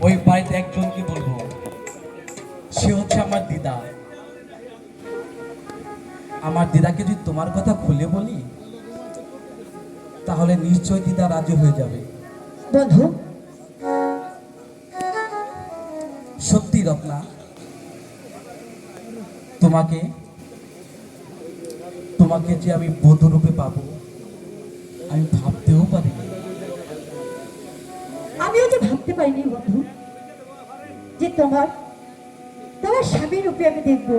ওই বাড়িতে একজনকে বলবো, সে হচ্ছে আমার দিদা। আমার দিদাকে যদি তোমার কথা খুলে বলি, তাহলে নিশ্চয় দিদা রাজি হয়ে যাবে। বন্ধু, সত্যি রত্না, তোমাকে তোমাকে যে আমি বধূরূপে পাবো আমি ভাবতেও পারিনি। আমিও তো ভাবতে পারিনি বন্ধু যে তোমার তোমার স্বামীর রূপে আমি দেখবো।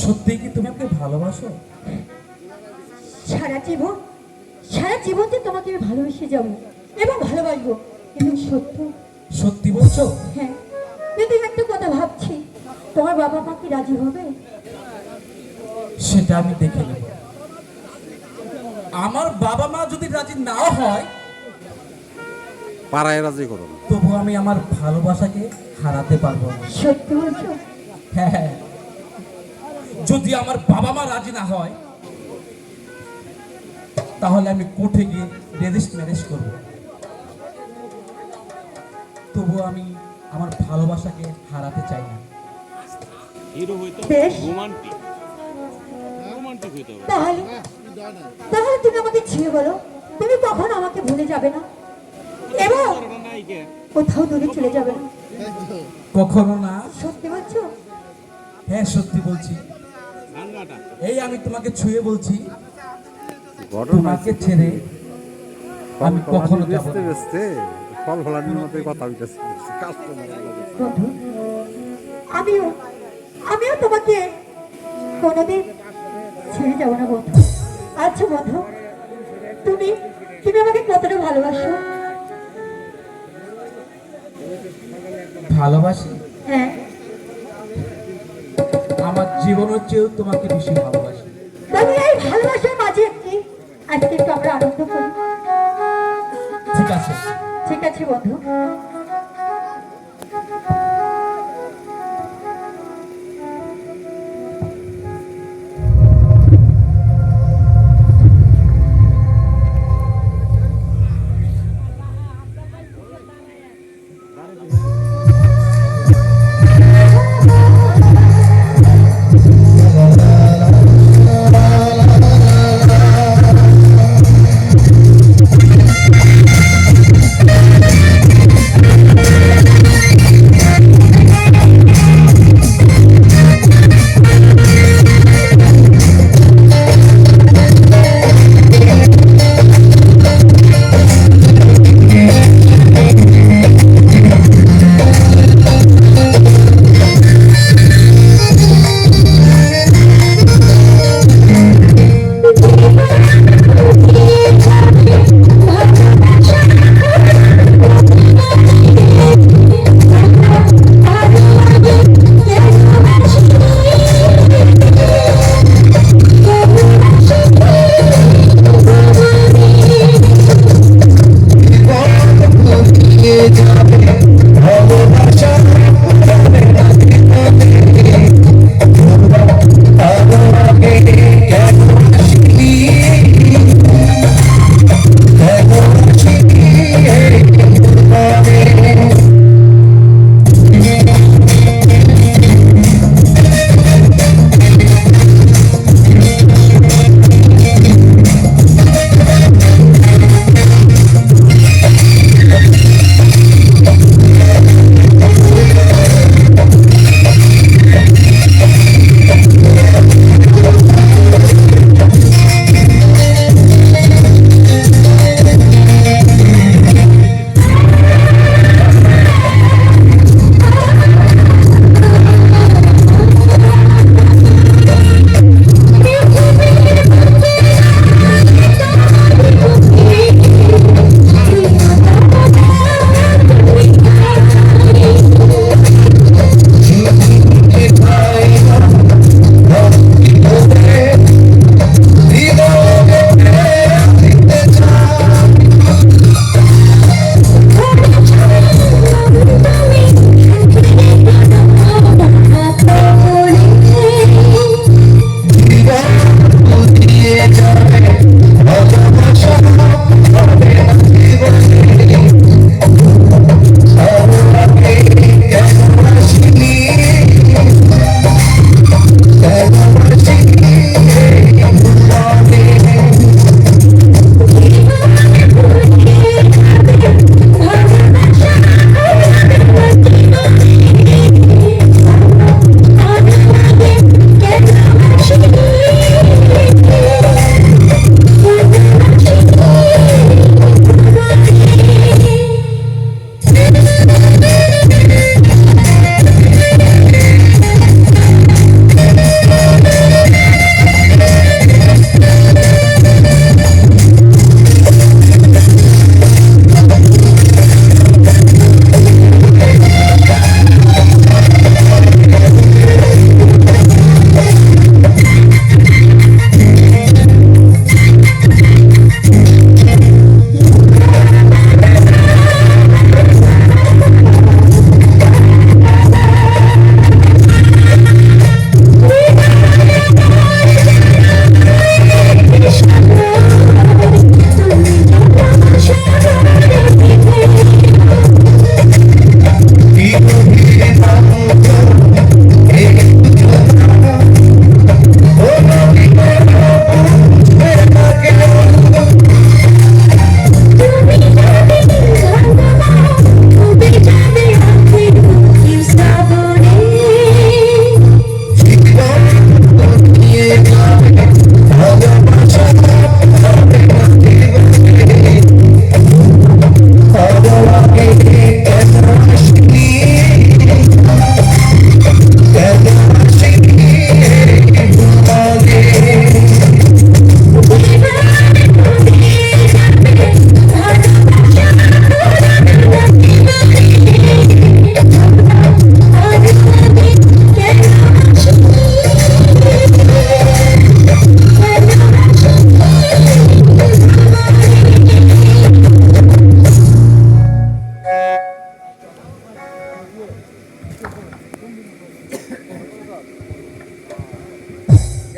সত্যি কি তুমি আমাকে ভালোবাসো? সারা জীবন যে তোমাকে আমি ভালোবেসে যাবো এবং ভালোবাসবো, এবং সত্য। সত্যি বলছো? হ্যাঁ, কিন্তু একটা কথা ভাবছি, তোমার বাবা মা কি রাজি হবে? সেটা আমি দেখে নেব। আমার বাবা মা যদি রাজি নাও হয়, পাড়ায় রাজি করো না। তবু আমি আমার ভালোবাসাকে হারাতে পারবো না। সত্যি বলছো? হ্যাঁ হ্যাঁ, যদি আমার বাবা মা রাজি না হয়, তাহলে আমি কোর্টে গিয়ে রেজিস্ট ম্যারেজ করব। তবু আমি আমার ভালোবাসাকে হারাতে চাই না। বেশ, রোমান্টিক হইতে হবে। তাহলে তাহলে তুমি আমাকে ছেড়ে বলো, তুমি কখন আমাকে ভুলে যাবে না এবং কোথাও দূরে চলে যাবে না। কখনো না। সত্যি বলছো? হ্যাঁ, সত্যি বলছি। এই আমি তোমাকে ছুঁয়ে বলছি, তোমাকে ছেড়ে আমি কখনো যাব না। ফল ফলানির মতো কথা হইতেছে। বন্ধু, আমিও আমিও তোমাকে কোনোদিন ছেড়ে যাবো না বন্ধু। আচ্ছা বন্ধু, তুমি তুমি আমাকে কতটা ভালোবাসো? ভালোবাসি? হ্যাঁ। আমার জীবনের চেয়েও তোমাকে বেশি ভালোবাসি। তবে এই ভালোবাসার মাঝে আজকে একটু আমরা আনন্দ করি। ঠিক আছে। ঠিক আছে বন্ধু।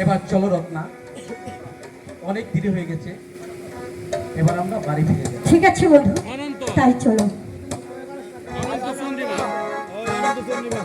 এবার চলো রত্না, অনেক দেরি হয়ে গেছে, এবার আমরা বাড়ি ফিরে যাই। ঠিক আছে বন্ধু, তাই চলো। অনন্ত চন্দ্রিমা